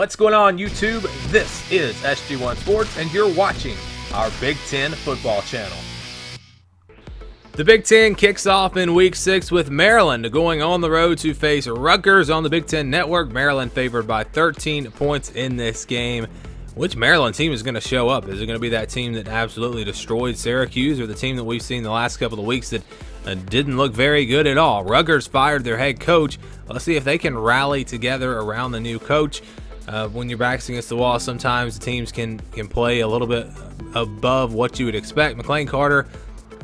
What's going on, YouTube? This is SG1 Sports, and you're watching our Big Ten football channel. The Big Ten kicks off in Week 6 with Maryland going on the road to face Rutgers on the Big Ten Network. Maryland favored by 13 points in this game. Which Maryland team is going to show up? Is it going to be that team that absolutely destroyed Syracuse, or the team that we've seen the last couple of weeks that didn't look very good at all? Rutgers fired their head coach. Let's see if they can rally together around the new coach. When your back's against the wall, sometimes the teams can play a little bit above what you would expect. McLean Carter,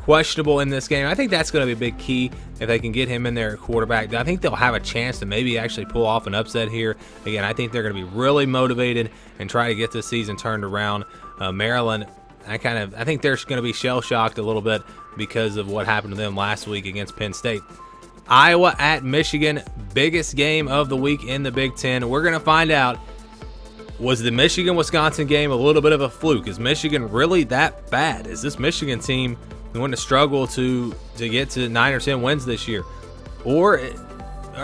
questionable in this game. I think that's going to be a big key if they can get him in there at quarterback. I think they'll have a chance to maybe actually pull off an upset here. Again, I think they're going to be really motivated and try to get this season turned around. Maryland, I think they're going to be shell-shocked a little bit because of what happened to them last week against Penn State. Iowa at Michigan, biggest game of the week in the Big Ten. We're going to find out, was the Michigan-Wisconsin game a little bit of a fluke? Is Michigan really that bad? Is this Michigan team going to struggle to get to 9 or 10 wins this year? Or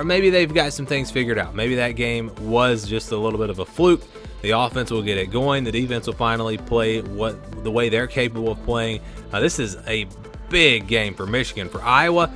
maybe they've got some things figured out. Maybe that game was just a little bit of a fluke. The offense will get it going. The defense will finally play the way they're capable of playing. This is a big game for Michigan. For Iowa,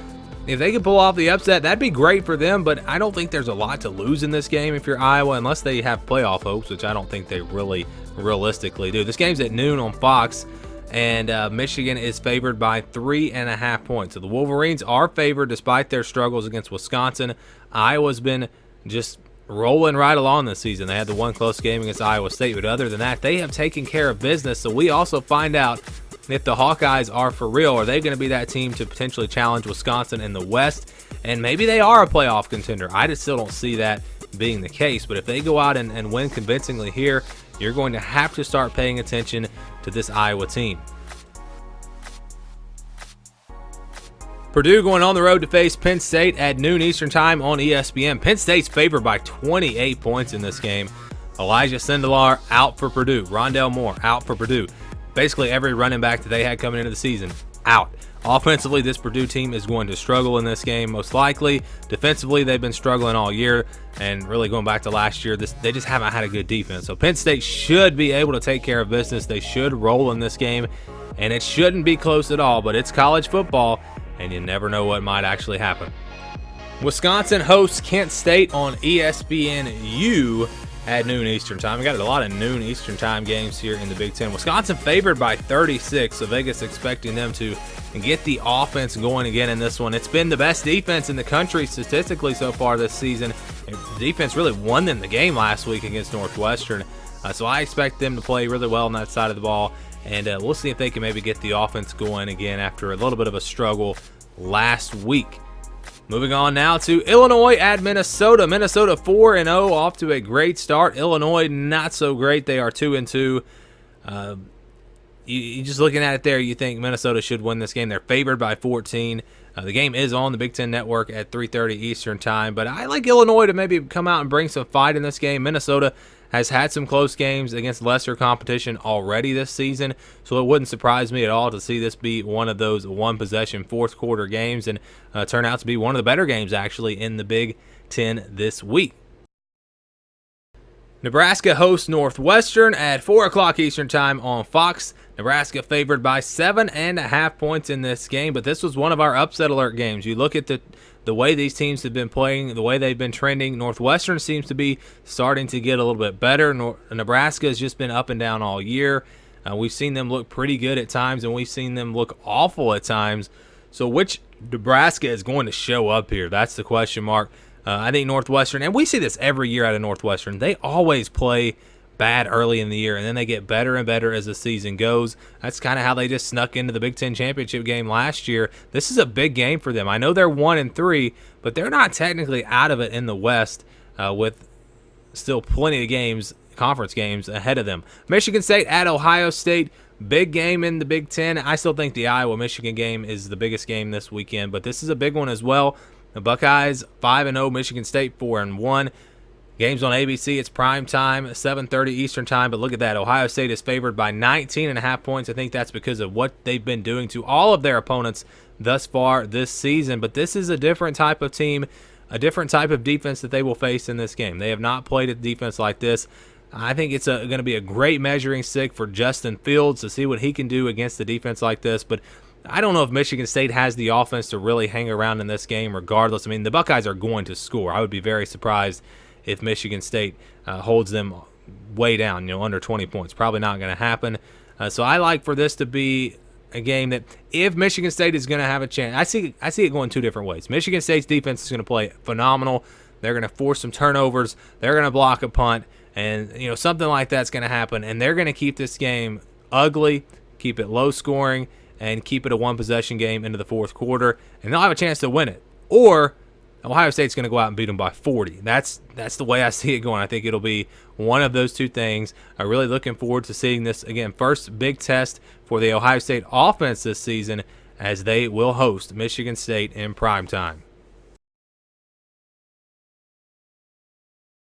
if they can pull off the upset, that'd be great for them, but I don't think there's a lot to lose in this game if you're Iowa, unless they have playoff hopes, which I don't think they really realistically do. This game's at noon on Fox, and Michigan is favored by 3.5 points. So the Wolverines are favored despite their struggles against Wisconsin. Iowa's been just rolling right along this season. They had the one close game against Iowa State, but other than that, they have taken care of business. So we also find out if the Hawkeyes are for real. Are they going to be that team to potentially challenge Wisconsin in the West? And maybe they are a playoff contender. I just still don't see that being the case. But if they go out and win convincingly here, you're going to have to start paying attention to this Iowa team. Purdue going on the road to face Penn State at noon Eastern time on ESPN. Penn State's favored by 28 points in this game. Elijah Sindelar out for Purdue. Rondell Moore out for Purdue. Basically every running back that they had coming into the season out. Offensively, this Purdue team is going to struggle in this game, most likely. Defensively, they've been struggling all year, and really going back to last year, they just haven't had a good defense. So Penn State should be able to take care of business. They should roll in this game, and it shouldn't be close at all, but it's college football, and you never know what might actually happen. Wisconsin hosts Kent State on ESPNU at noon Eastern time. We got a lot of noon Eastern time games here in the Big Ten. Wisconsin favored by 36, so Vegas expecting them to get the offense going again in this one. It's been the best defense in the country statistically so far this season. The defense really won them the game last week against Northwestern, so I expect them to play really well on that side of the ball, and we'll see if they can maybe get the offense going again after a little bit of a struggle last week. Moving on now to Illinois at Minnesota. Minnesota 4-0, off to a great start. Illinois not so great. They are 2-2. You just looking at it there, you think Minnesota should win this game. They're favored by 14. The game is on the Big Ten Network at 3:30 Eastern time, but I like Illinois to maybe come out and bring some fight in this game. Minnesota has had some close games against lesser competition already this season, so it wouldn't surprise me at all to see this be one of those one-possession fourth-quarter games and turn out to be one of the better games, actually, in the Big Ten this week. Nebraska hosts Northwestern at 4 o'clock Eastern time on Fox. Nebraska favored by 7.5 points in this game, but this was one of our upset alert games. You look at the way these teams have been playing, the way they've been trending. Northwestern seems to be starting to get a little bit better. Nebraska has just been up and down all year. We've seen them look pretty good at times, and we've seen them look awful at times. So which Nebraska is going to show up here? That's the question mark. I think Northwestern, and we see this every year out of Northwestern, they always play bad early in the year, and then they get better and better as the season goes. That's kind of how they just snuck into the Big Ten championship game last year. This is a big game for them. I know they're 1-3, but they're not technically out of it in the West, with still plenty of games, conference games, ahead of them. Michigan State at Ohio State. Big game in the Big Ten. I still think the Iowa-Michigan game is the biggest game this weekend, but this is a big one as well. The Buckeyes 5-0, Michigan State 4-1. Games on ABC. It's prime time, 7:30 Eastern time. But look at that. Ohio State is favored by 19.5 points. I think that's because of what they've been doing to all of their opponents thus far this season. But this is a different type of team, a different type of defense that they will face in this game. They have not played a defense like this. I think it's going to be a great measuring stick for Justin Fields to see what he can do against the defense like this. But I don't know if Michigan State has the offense to really hang around in this game regardless. I mean, the Buckeyes are going to score. I would be very surprised if Michigan State holds them way down, under 20 points. Probably not going to happen. So I like for this to be a game that if Michigan State is going to have a chance, I see it going two different ways. Michigan State's defense is going to play phenomenal. They're going to force some turnovers. They're going to block a punt. And, something like that's going to happen. And they're going to keep this game ugly, keep it low scoring, and keep it a one-possession game into the fourth quarter. And they'll have a chance to win it. Or Ohio State's going to go out and beat them by 40. That's the way I see it going. I think it'll be one of those two things. I'm really looking forward to seeing this, again, first big test for the Ohio State offense this season as they will host Michigan State in primetime.